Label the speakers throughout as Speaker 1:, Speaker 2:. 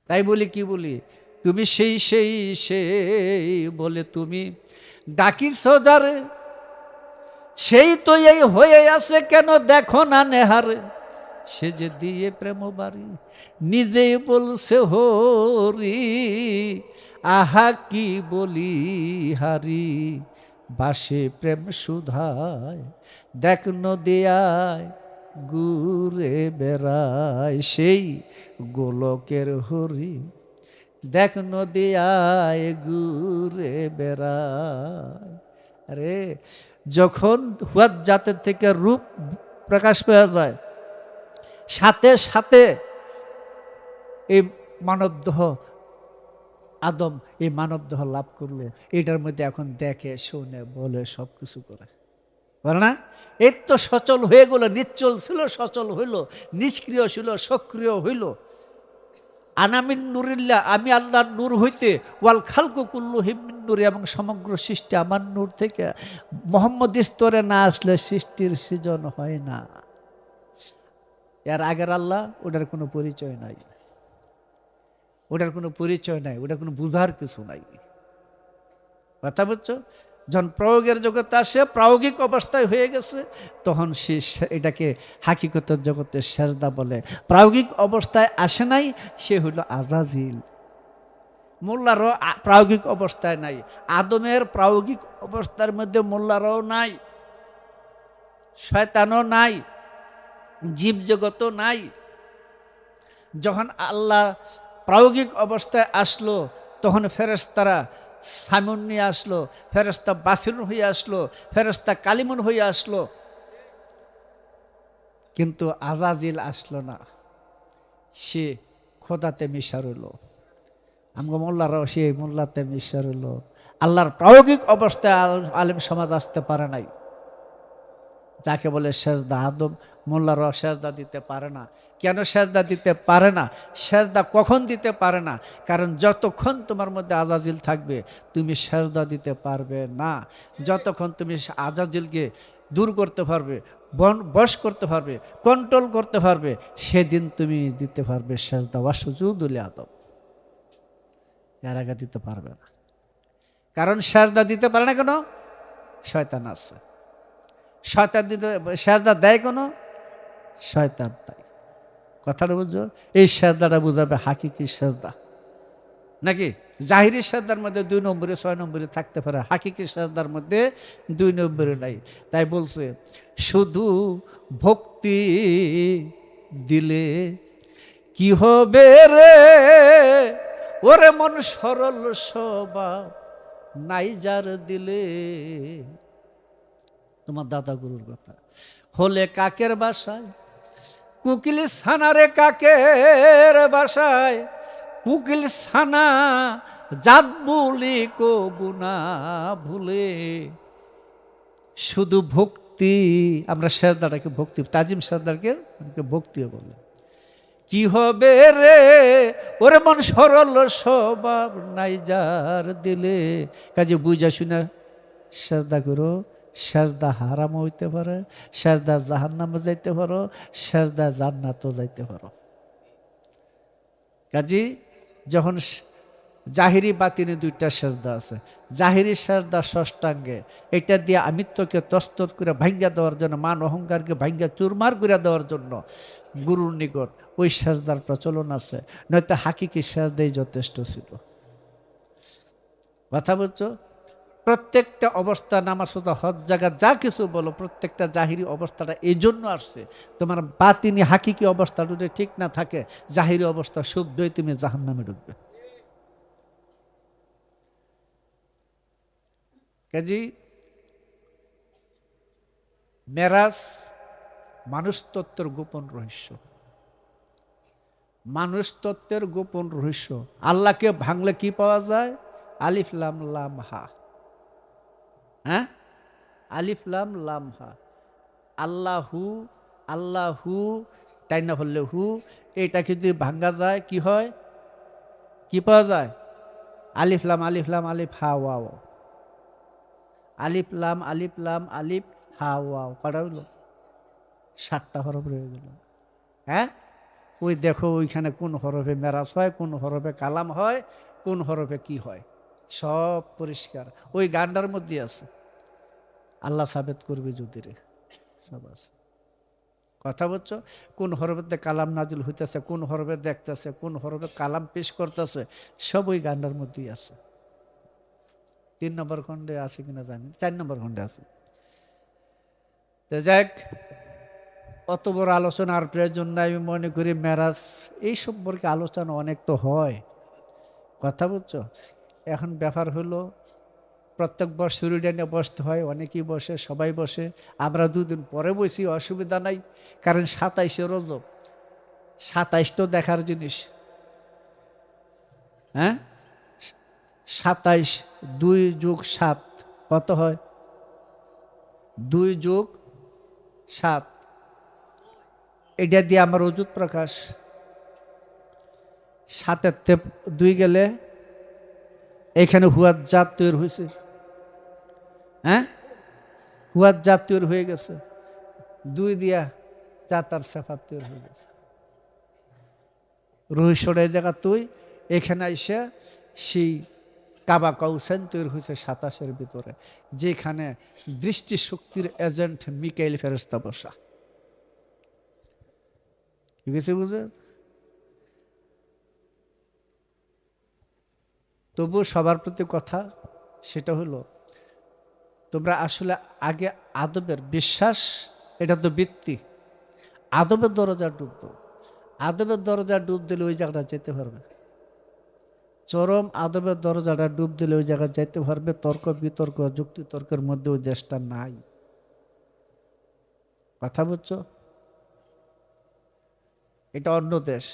Speaker 1: তাই বলি কি বলি, তুমি সেই সেই সেই বলে তুমি ডাকিছ যারে, সেই তো এই হয়ে আছে কেন দেখো না নেহারে, সে যে দিয়ে প্রেম বাড়ি নিজেই বলছে হরি, আহা কি বলি হারি, বাসে প্রেম সুধায় দেখ নদিয়ায় ঘুরে বেড়ায়, সেই গোলকের হরি দেখ নদিয়ায় ঘুরে বেড়ায়। আরে যখন হুয়াত জাতের থেকে রূপ প্রকাশ পেয়ে যায়, সাথে সাথে এই মানবদেহ আদম এই মানবদেহ লাভ করলো, এটার মধ্যে এখন দেখে শোনে বলে সব কিছু করে, বলে না? এই তো সচল হয়ে গেল, নিশ্চল ছিল সচল হইল, নিষ্ক্রিয় ছিল সক্রিয় হইল। আনামিন নুরিল্লাহ, আমি আল্লাহর নূর হইতে, ওয়াল খালকু কুল্লু হিমিন নূর, এবং সমগ্র সৃষ্টি আমার নূর থেকে। মোহাম্মদ স্তরে না আসলে সৃষ্টির সৃজন হয় না। এর আগের আল্লাহ, ওটার কোনো পরিচয় নাই, ওটার কোনো পরিচয় নাই, ওটার কোনো বুঝার কিছু নাই। কথা বুঝছো? যখন প্রয়োগের জগতে আসে, প্রায়োগিক অবস্থায় হয়ে গেছে, তখন সে এটাকে হাকিকতের জগতে সেজদা বলে। প্রায়োগিক অবস্থায় আসে নাই, সে হইল আজাজিল। মোল্লারও প্রায়োগিক অবস্থায় নাই, আদমের প্রায়োগিক অবস্থার মধ্যে মোল্লারও নাই, শয়তানও নাই, জীবজগতও নাই। যখন আল্লাহ প্রায়োগিক অবস্থায় আসলো, তখন ফেরেশতারা সামুন নিয়ে আসলো, ফেরেশতা বাসিরুন হয়ে আসলো, ফেরেশতা কালিমুন হয়ে আসলো, কিন্তু আজাজিল আসলো না। সে খোদাতে মিশা রইল, আমগো মোল্লারাও সে মোল্লাতে মিশা রইল। আল্লাহর প্রায়োগিক অবস্থায় আলেম সমাজ আসতে পারে নাই। যাকে বলে সেজদা, আদম মোল্লারাও সেজদা দিতে পারে না। কেন সেজদা দিতে পারে না? সেজদা কখন দিতে পারে না? কারণ যতক্ষণ তোমার মধ্যে আজাজিল থাকবে, তুমি সেজদা দিতে পারবে না। যতক্ষণ তুমি আজাজিলকে দূর করতে পারবে, বশ করতে পারবে, কন্ট্রোল করতে পারবে, সেদিন তুমি দিতে পারবে সেজদা। ওয়াসুজুদুল আদম। এর আগে দিতে পারবে না। কারণ সেজদা দিতে পারে না কেন? শয়তান আছে। শয়তান দিতে সেজদা দেয় কোনো? শয়তান নাই। কথাটা বুঝছো? এই সেজদাটা বুঝাবে হাকিকি সেজদা, নাকি জাহিরি সেজদার মধ্যে 2 নম্বরে 6 নম্বরে থাকতে পারে, হাকিকি সেজদার মধ্যে 2 নম্বরে নাই। তাই বলছে শুধু ভক্তি দিলে কি হবে রে, ওরে মন সরল স্বভাব নাই যার দিলে। তোমার দাদা গুরুর কথা হলে কাকের বাসায় কুকিল ছানারে, কাকের বাসায় কুকিল ছানা জাত বলি কবু না ভুলে। শুধু ভক্তি, আমরা সেজদাটাকে ভক্তি, তাজিম সেজদাকে ভক্তিও বলে। কি হবে রে ওরে মন সরল স্বভাব নাই যার দিলে। কাজে বুঝা শুনে সেজদা করো। সেজদা হারাম হইতে পারে, সেজদা জাহান্নামে যাইতে পারো, সেজদা জান্নাতও যাইতে পারো। কাজী যখন জাহিরি বাতিনি 2টা সেজদা আছে। জাহিরি সেজদা ষষ্ঠাঙ্গে, এটা দিয়ে আমিত্বকে তস্তত করে ভাঙ্গা দেওয়ার জন্য, মান অহংকারকে ভাঙ্গা চুরমার করে দেওয়ার জন্য গুরুর নিকট ওই সেজদার প্রচলন আছে, নয়তো হাকিকি সেজদাই যথেষ্ট ছিল। কথা বলছো? প্রত্যেকটা অবস্থা, নামাজ রোজা হজ জাকাত যা কিছু বলো, প্রত্যেকটা জাহিরি অবস্থাটা এই জন্য আসছে, তোমার বাতিনি হাকিকি অবস্থা যদি ঠিক না থাকে, জাহিরি অবস্থা শুদ্ধই তুমি জাহান্নামে ঢুকবে। কাজী মেরাজ মানুষ তত্ত্বের গোপন রহস্য, মানুষ তত্ত্বের গোপন রহস্য। আল্লাহকে ভাঙলে কি পাওয়া যায়? আলিফ লাম লাম হা। হ্যাঁ, আলিফ লাম লাম হা। আল্লাহু, আল্লাহু তাই না বললে হু, এইটাকে যদি ভাঙ্গা যায় কি হয়? কি পাওয়া যায়? আলিফ লাম আলিফ হা ওয়াও। আলিফ লাম আলিফ হা ওয়াও। কটা হইল? 7টা হরফ রয়ে গেল। হ্যাঁ, ওই দেখো ওইখানে কোন হরফে মেরাজ হয়, কোন হরফে কালাম হয়, কোন হরফে কি হয়, সব পরিষ্কার ওই গানটার মধ্যে আছে। আল্লাহ সাবেত করবে যদি রে, সব আছে। কথা বলছো, কোন হরফেতে কালাম নাজিল হইতেছে, কোন হরফে দেখতেছে, কোন হরফে কালাম পেশ করতেছে, সব ওই গানটার মধ্যেই আছে। 3 নম্বর খণ্ডে আছে কিনা জানি, 4 নম্বর খণ্ডে আছে। যাক, অত বড় আলোচনার প্রয়োজন নাই। আমি মনে করি মেরাজ এই সম্পর্কে আলোচনা অনেক তো হয়, কথা বলছো। এখন ব্যাপার হলো প্রত্যেক বছর নিয়ে বসতে হয়, অনেকেই বসে, সবাই বসে, আমরা 2 দিন পরে বসি, অসুবিধা নাই। কারণ 27শে রজব, 27 তো দেখার জিনিস। হ্যাঁ, 27 2 যোগ 7 কত হয়? 2 যোগ 7, এটা দিয়ে আমার অযুত প্রকাশ। 7-এ 2 গেলে এখানে হুয়াত জাত তৈরি হয়েছে। হ্যাঁ, হুয়াত জাত তৈরি হয়ে গেছে, 2 দিয়া জাত আর সেফাত তৈরি হয়ে গেছে। রহস্যটা এই জায়গা তুই এখানে আইসা সেই কাবা কাউসাইন তৈরি হয়েছে 27-এর ভিতরে, যেখানে দৃষ্টিশক্তির এজেন্ট মিকাইল ফেরেশতা বসা। ঠিক আছে, বুঝে? তবু সবার প্রতি কথা সেটা হলো, তোমরা আসলে আগে আদবের বিশ্বাস, এটা তো বৃত্তি, আদবের দরজা ডুব দাও। আদবের দরজা ডুব দিলে ওই জায়গাটা যেতে পারবে, চরম আদবের দরজাটা ডুব দিলে ওই জায়গায় যাইতে পারবে। তর্ক বিতর্ক যুক্তি তর্কের মধ্যে ওই দেশটা নাই, কথা বলছো। এটা অন্য দেশ,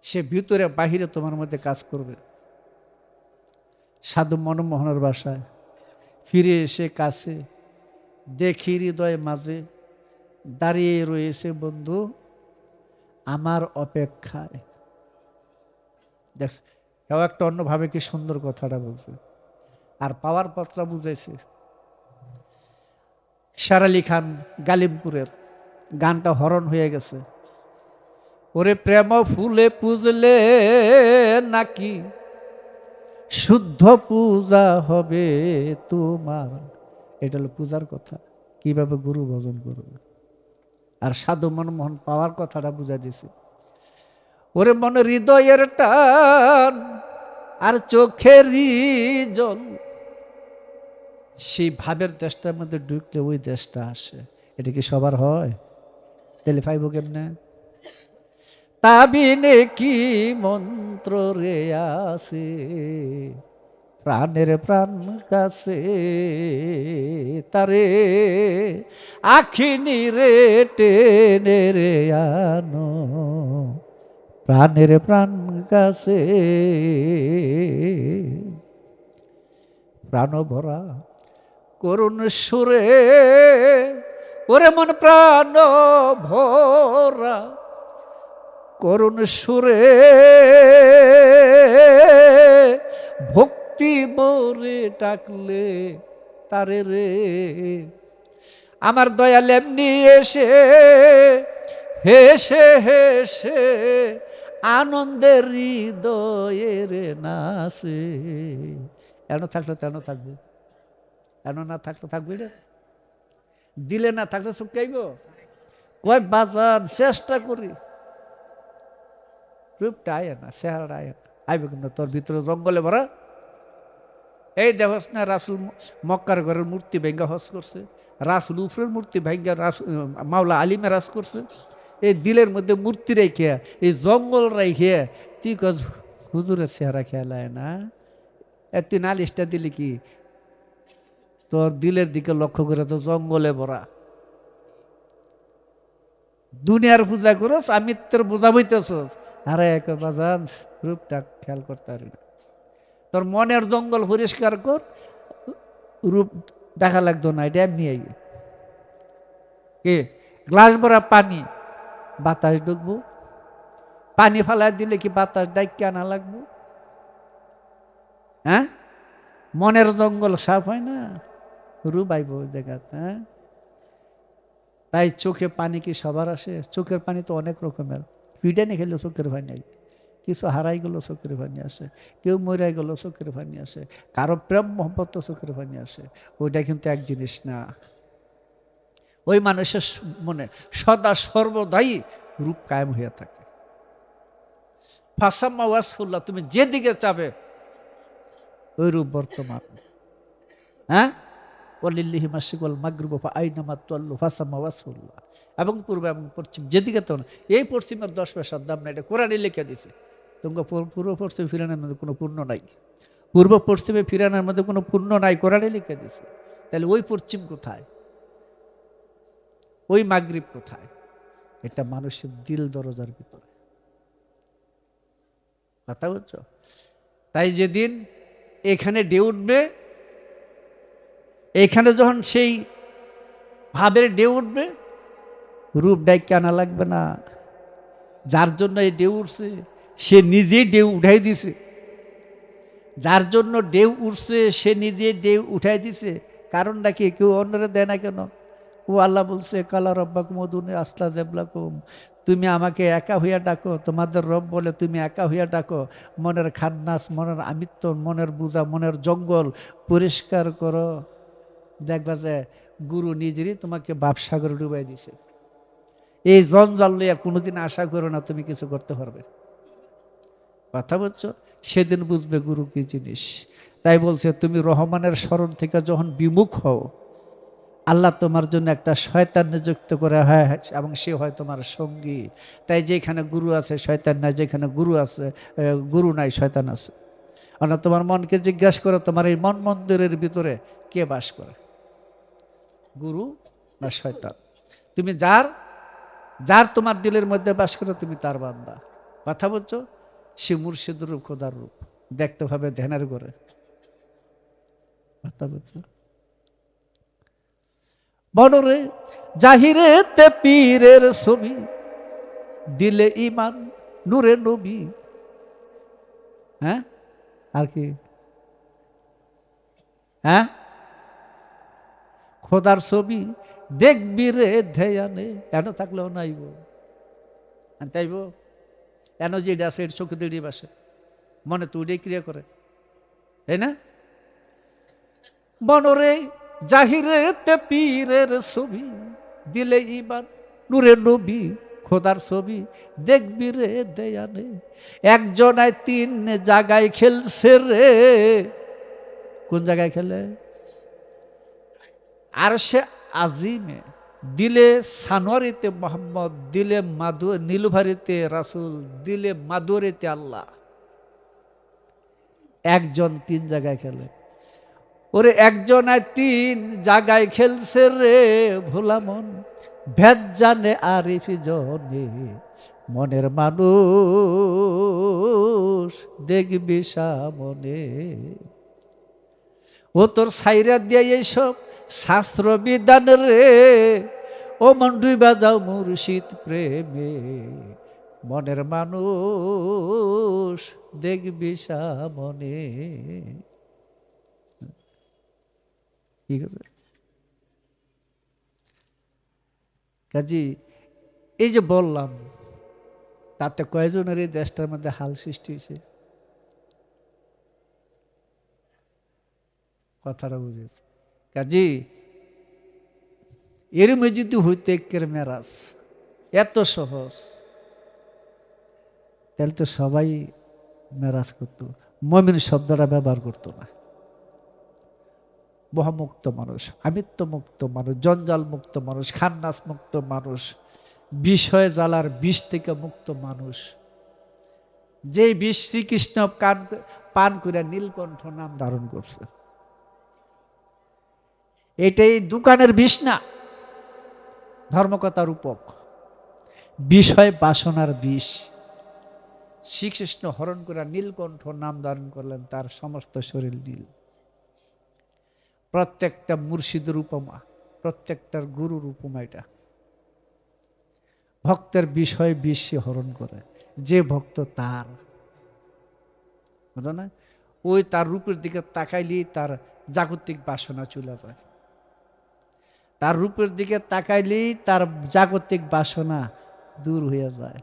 Speaker 1: সে ভিতরে বাহিরে তোমার মধ্যে কাজ করবে। সাধু মনমোহনের বাসায় ফিরে এসে কাছে দেখি হৃদয় মাঝে দাঁড়িয়ে রয়েছে বন্ধু আমার অপেক্ষায়। দেখ, কেউ একটা অন্যভাবে কি সুন্দর কথাটা বলছে, আর পাওয়ার পত্রা বুঝাইছে। শার আলী খান গালিমপুরের গানটা হরণ হয়ে গেছে। ওরে প্রেম ফুলে পুজলে নাকি শুদ্ধ পূজা হবে তোমার। এটা হলো পূজার কথা, কিভাবে গুরু ভজন করবে। আর সাধু মনমোহন পাওয়ার কথাটা বুঝা দিছে। ওরে মনে হৃদয়ের টান আর চোখেরই জল, সেই ভাবের দেশটার মধ্যে ঢুকলে ওই দেশটা আসে। এটা কি সবার হয়? তাহলে পাইব কেমনে? তাবিনে কি মন্ত্র রে আসে প্রাণের প্রাণ কাছে, তারে আখিনি রে টেনে রে আনো প্রাণের প্রাণ কাছে। প্রাণ ভরা করুণ সুরে ওরে মন প্রাণ ভরা করুণ সুরে ভক্তি বরে ডাকলে তারে রে আমার দয়াল এমনি এসে হেসে হেসে আনন্দের হৃদয়ের নাচে। এন থাকলে তেন থাকবে, এন না থাকলে থাকবে রে, দিলে না থাকলে চুপকাইব। কয় বাজান চেষ্টা করি, রূপটা আয় না, চেহারাটা আয় না, আইবে কিন্তু তোর ভিতরে জঙ্গলে ভরা। এই দেখস না রাসুল মক্কার ঘরের মূর্তি ভেঙ্গা হজ করছে, রাসুল উফরের মূর্তি ভেঙ্গা মাওলা আলিমে রাজ করছে। এই দিলের মধ্যে মূর্তি রেখে, এই জঙ্গল রেখে তুই কস হুজুরের চেহারা খেয়ালায় না। তুই নালিশটা দিলি কি তোর দিলের দিকে লক্ষ্য করে, তো জঙ্গলে ভরা। দুনিয়ার পূজা করস, আমিত্বের বোঝা বইতেছ। আরে এক বাজান রূপটা খেয়াল করতে পারি না। তোর মনের জঙ্গল পরিষ্কার কর, রূপ দেখা লাগতো না, এটা এমনি আইবে। কে গ্লাস ভরা পানি, বাতাস ঢুকবো, পানি ফালাই দিলে কি বাতাস ডাইকে আনা লাগবো? হ্যাঁ, মনের জঙ্গল সাফ হয় না, রূপ আইব ওই জায়গাতে। হ্যাঁ, তাই চোখে পানি কি সবার আসে? চোখের পানি তো অনেক রকমের। পিটানি খেলেও চোখের পানি আসে, কিছু হারাই গেলেও চোখের পানি আসে, কেউ মরাই গেলেও চোখের পানি আসে, কারো প্রেম মোহব্বত চোখের পানি আসে। ওইটা কিন্তু এক জিনিস না। ওই মানুষের মনে সদা সর্বদাই রূপ কায়েম হয়ে থাকে। ফাসাম্মা ওয়াসফুল্লাহ, তুমি যেদিকে চাবে ওই রূপ বর্তমান। হ্যাঁ, ওয়ালিল্লাহি মাশরিক ওয়াল মাগরিব ফাআইনামা তুওয়াল্লু ফাসাম্মা ওয়াসফুল্লাহ। এবং পূর্ব এবং পশ্চিম যেদিকে তো না, এই পশ্চিমের 10 পয়সার দাম না, এটা কোরআনে লিখে দিছে। তোমাকে পূর্ব পশ্চিমে ফিরানোর মধ্যে কোনো পূর্ণ নাই, পূর্ব পশ্চিমে ফিরানোর মধ্যে কোনো পূর্ণ নাই, কোরআনে লিখে দিছে। তাহলে ওই পশ্চিম কোথায়, ওই মাগরিব কোথায়? এটা মানুষের দিল দরজার ভিতরে। কথা বুঝছো? তাই যেদিন এখানে ঢেউ উঠবে, এখানে যখন সেই ভাবের ঢেউ উঠবে, রূপ ডাইকে আনা লাগবে না। যার জন্য এই ঢেউ উঠছে সে নিজেই ঢেউ উঠাই দিছে। যার জন্য ঢেউ উঠছে সে নিজে ঢেউ উঠাই দিছে। কারণটা কি? কেউ অন্যরা দেয় না কেন? ও আল্লাহ বলছে কালা রব্বাকুম উদুনি আস্তাজিব, তুমি আমাকে একা হইয়া ডাকো, তোমাদের রব বলে তুমি একা হইয়া ডাকো। মনের খান্নাস, মনের আমিত্ব, মনের বুঝা, মনের জঙ্গল পরিষ্কার করো। দেখবা যে গুরু নিজেরই তোমাকে বাপসাগরে ডুবাই দিছে। এই জঞ্জাল লইয়া কোনোদিন আশা করো না তুমি কিছু করতে পারবে। কথা বলছো? সেদিন বুঝবে গুরু কি জিনিস। তাই বলছে তুমি রহমানের স্মরণ থেকে যখন বিমুখ হও, আল্লাহ তোমার জন্য একটা শয়তান নিযুক্ত করে হয় এবং সে হয় তোমার সঙ্গী। তাই যেখানে গুরু আছে শয়তান নাই, যেখানে গুরু নাই শয়তান আছে। আর তোমার মনকে জিজ্ঞাসা করো, তোমার এই মন মন্দিরের ভিতরে কে বাস করে, গুরু না শয়তান? তুমি যার তোমার দিলের মধ্যে বাস করে তুমি তার বান্দা। কথা বলছো? সে মুর্শিদের রূপ, খোদার রূপ, দেখতে হবে ধ্যানের করে। কথা বলছো? বনরে জাহিরে তে পীরের ছবি, দিলে ইমান নূরে নবী। হ্যাঁ, আর কি? হ্যাঁ, খোদার ছবি দেখবি রে ধ্যানে। এন থাকলেও নাইব, তাইব এন যেটা আছে এটা চোখে দিয়ে বাসে, মনে তো ওটাই ক্রিয়া করে, তাই না? বনরে জাহিরে তে পীরের ছবি, দিলে ইমান নূরে নবী, খোদার ছবি দেখবি রে দেয়ানে। একজনায় 3 জায়গায় খেলছে রে। কোন জায়গায় খেলে? আর সে আজিমে, দিলে সানোয়ারিতে মোহাম্মদ, দিলে নীলভারিতে রাসূল, দিলে মাদুরিতে আল্লাহ। একজন 3 জায়গায় খেলে। ওরে একজনায় 3 জায়গায় খেলছে রে ভোলা মন, ভেদ জানে আরিফ জনে। মনের মানুষ দেখবি সামনে। ও তোর সাইরা দিয়ে এইসব শাস্ত্র বিধান রে, ও মন্ডুই বাজাও মুর্শিদ প্রেমে। মনের মানুষ দেখবি সামনে। কি করবে কাজী? এই যে বললাম, তাতে কয়জনের এই দেশটার মধ্যে হাল সৃষ্টি হয়েছে? কথাটা বুঝে কাজী এর মসজিদে হইতে একের মেরাজ এত সহজ, তাহলে তো সবাই মেরাজ করতো, মুমিন শব্দটা ব্যবহার করতো না। মোহমুক্ত মানুষ, আমিত্ব মুক্ত মানুষ, জঞ্জাল মুক্ত মানুষ, খান্নাস মুক্ত মানুষ, বিষয় জ্বালার বিষ থেকে মুক্ত মানুষ, যে বিষ শ্রীকৃষ্ণ পান করে নীলকণ্ঠ নাম ধারণ করছে। এটাই দোকানের বিষ না, ধর্মকথার রূপক, বিষয় বাসনার বিষ। শ্রীকৃষ্ণ হরণ করে নীলকণ্ঠ নাম ধারণ করলেন, তার সমস্ত শরীর নীল। প্রত্যেকটা মুর্শিদের উপমা, প্রত্যেকটার গুরুর উপমা এটা। ভক্তের বিষয় বিশ্বে হরণ করে, যে ভক্ত তার, বুঝো না? ওই তার রূপের দিকে তাকাইলেই তার জাগতিক বাসনা চলে যায়। তার রূপের দিকে তাকাইলেই তার জাগতিক বাসনা দূর হয়ে যায়।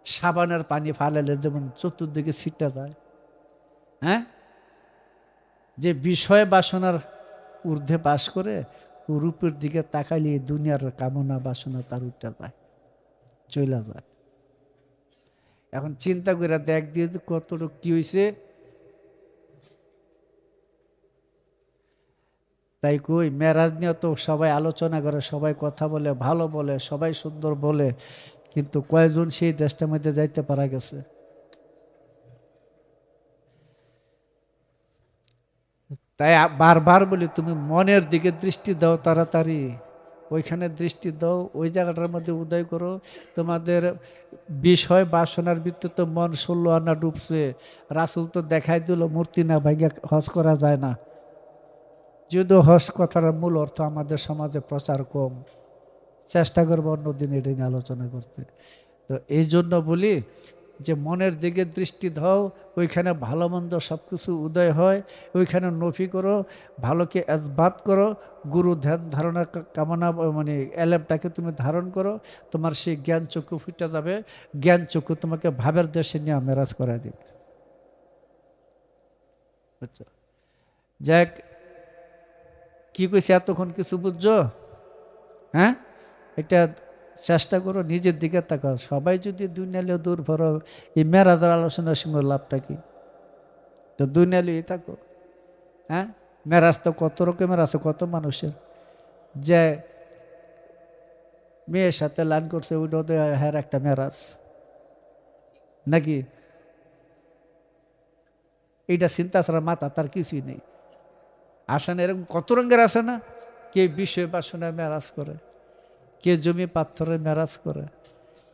Speaker 1: সাবানের পানি ফালালে যেমন চতুর্দিকে ছিটা যায়, হ্যাঁ, যে বিষয় বাসনার ঊর্ধ্বে বাস করে, ও রূপের দিকে তাকাইলে দুনিয়ার কামনা বাসনা তার উঠে যায়, চলে যায়। এখন চিন্তা করে দেখ দিয়ে কতটুকু কি হয়েছে। তাই কই মেরাজ নিয়ে তো সবাই আলোচনা করে, সবাই কথা বলে, ভালো বলে, সবাই সুন্দর বলে, কিন্তু কয়েকজন সেই দেশটার মধ্যে যাইতে পারা গেছে? তাই বারবার বলি, তুমি মনের দিকে দৃষ্টি দাও, তাড়াতাড়ি ওইখানে দৃষ্টি দাও, ওই জায়গাটার মধ্যে উদয় করো। তোমাদের বিষয় বাসনার ভিত্তিতে মন 16 আনা ডুবছে। রাসূল তো দেখাই দিল মূর্তি না ভাইয়া হজ করা যায় না। যদিও হজ কথার মূল অর্থ আমাদের সমাজে প্রচার কম, চেষ্টা করবো অন্যদিন এটা নিয়ে আলোচনা করতে। তো এই জন্য বলি যে মনের দিকে দৃষ্টি দাও, ওইখানে ভালো মন্দ সব কিছু উদয় হয়, ওইখানে নফি করো, ভালোকে এজবাত করো, গুরু ধ্যান ধারণার কামনা মানে এলেমটাকে তুমি ধারণ করো, তোমার সেই জ্ঞান চক্ষু ফুটে যাবে। জ্ঞান চক্ষু তোমাকে ভাবের দেশে নিয়ে মেরাজ করা দিবে। বুঝছো? যাক, কি কইছে এতক্ষণ কিছু বুঝছো? হ্যাঁ, এটা চেষ্টা করো, নিজের দিকে তাকাও। সবাই যদি দুনিয়ালে দূর ভরো, এই মেরাজের আলোচনার সঙ্গে লাভটা কি? তো দুনিয়ালেই থাকো। হ্যাঁ, মেরাজ তো কত রকমের আছে, কত মানুষের। যে মেয়ের সাথে লাইন করছে, ওইটা তো হ্যাঁ একটা মেরাজ নাকি? এইটা চিন্তা ছাড়া মাথা তার কিছুই নেই। আসে না এরকম কত রঙের আসে না? কে বিষয় বাসনায় মেরাজ করে, কে জমি পাথরে মেরাজ করে,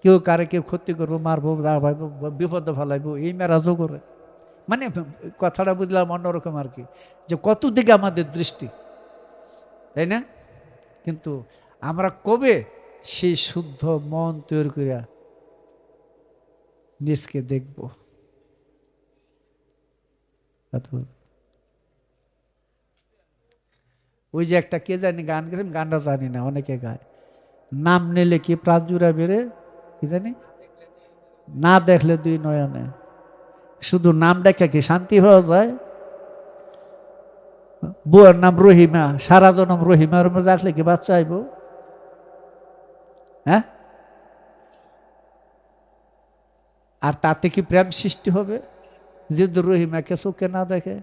Speaker 1: কেউ কারে কেউ ক্ষতি করবো, মারবো, দাঁড়াইবো, বিপদে ফেলাইবো, এই মেরাজও করে। মানে কথাটা বুঝলাম অন্যরকম আর কি, যে কত দিকে আমাদের দৃষ্টি, তাই না? কিন্তু আমরা কবে সেই শুদ্ধ মন তৈরি করিয়া নিজকে দেখব? ওই যে একটা কে জানি গান গেছেন, গানটা জানি না, অনেকে গায়, নাম নিলে কি প্রাণ জুড়া বেড়ে, কি জানি, না দেখলে দুই নয়নে। শুধু নাম দেখে কি শান্তি হওয়া যায়? বউয়ের নাম রহিমা, সারা জনম রহিমার মধ্যে আসলে কি বাচ্চা আইব? হ্যাঁ, আর তাতে কি প্রেম সৃষ্টি হবে যদি রহিমাকে চোখে না দেখে?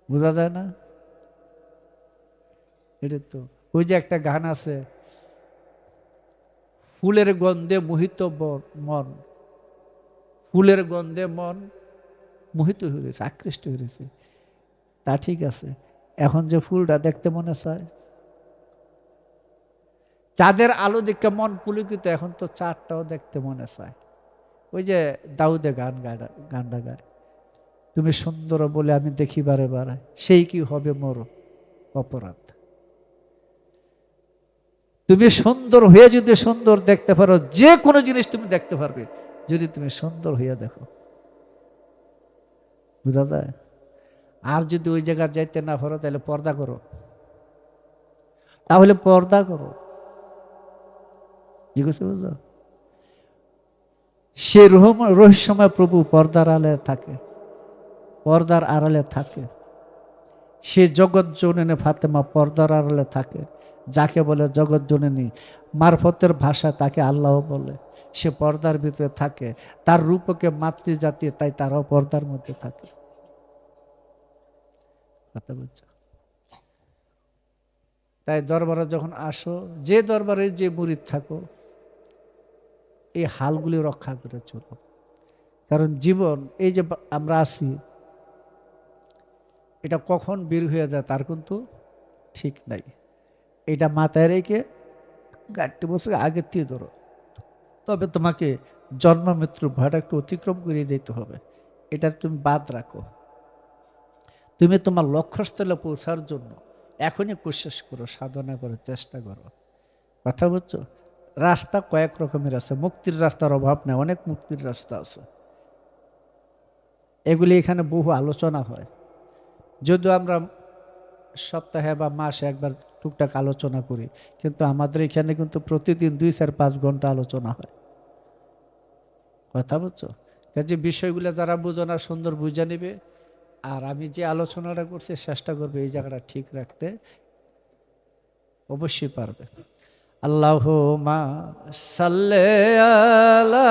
Speaker 1: বোঝা যায় না এটা তো। ওই যে একটা গান আছে, ফুলের গন্ধে মোহিত মন, ফুলের গন্ধে মন মোহিত হয়েছে, আকৃষ্ট হয়েছে। তা ঠিক আছে, এখন যে ফুলটা দেখতে মনে চায়, চাঁদের আলো দেখে মন পুলকিত, এখন তো চাঁদটাও দেখতে মনে চায়। ওই যে দাউদে গানটা গায়, তুমি সুন্দর বলে আমি দেখি বারে বারে, সেই কি হবে মোর অপরাধ। তুমি সুন্দর হয়ে যদি সুন্দর দেখতে পারো, যে কোনো জিনিস তুমি দেখতে পারবে যদি তুমি সুন্দর হইয়া দেখো। বুঝা যায়? আর যদি ওই জায়গায় যাইতে না পারো, তাহলে পর্দা করো, তাহলে পর্দা করো। কি করছে বুঝো? সে রহস্যময় প্রভু পর্দার আড়ালে থাকে, পর্দার আড়ালে থাকে। সে জগৎ জননী ফাতেমা পর্দার আড়ালে থাকে, যাকে বলে জগৎ জননী, মারফতের ভাষা তাকে আল্লাহ বলে। সে পর্দার ভিতরে থাকে, তার রূপকে মাতৃজাতি, তাই তারাও পর্দার মধ্যে থাকে। কথা বলছো? তাই দরবারে যখন আসো, যে দরবারে যে মুরিদ থাকো, এই হালগুলি রক্ষা করে চলো। কারণ জীবন, এই যে আমরা আছি, এটা কখন বের হয়ে যায় তার কিন্তু ঠিক নাই। এটা মাথায় রেখে গাড়িটি বসে আগের থেকে ধরো, তবে তোমাকে জন্ম মৃত্যুর ভয়টা একটু অতিক্রম করিয়ে দিতে হবে। এটা তুমি বাদ রাখো। তুমি তোমার লক্ষ্যস্থলে পৌঁছার জন্য এখনই কোশিশ করো, সাধনা করো, চেষ্টা করো। কথা বলছো? রাস্তা কয়েক রকমের আছে, মুক্তির রাস্তার অভাব নেই, অনেক মুক্তির রাস্তা আছে। এগুলি এখানে বহু আলোচনা হয়। যদিও আমরা সপ্তাহে বা মাসে একবার টুকটাক আলোচনা করি, কিন্তু আমাদের এখানে কিন্তু প্রতিদিন 2-4-5 ঘন্টা আলোচনা হয়। কথা বুঝছো? কাজে বিষয়গুলো যারা বুঝো না সুন্দর বুঝে নেবে, আর আমি যে আলোচনাটা করছি চেষ্টা করবে এই জায়গাটা ঠিক রাখতে, অবশ্যই পারবে। আল্লাহুম্মা সাল্লি আলা